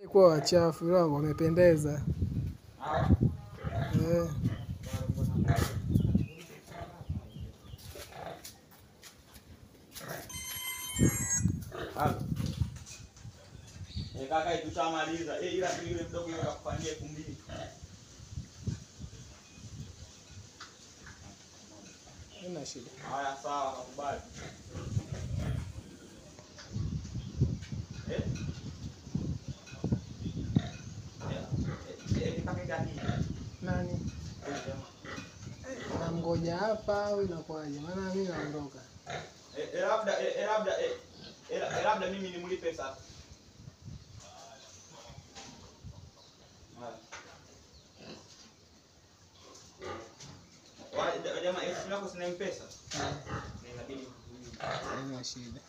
Kwa wachafu wao wamependeza. Eh. Kaka tutamaliza. Ila yule mdogo yule akufanyie 2,000. Haina shida. Haya sawa nakubali. Kaka gani? Nani? Namngoja hapa au inakuwaje? Maana mimi naondoka. Labda mimi nimlipe sasa. Jamaa simu yako sina M-Pesa? Inabidi haina shida.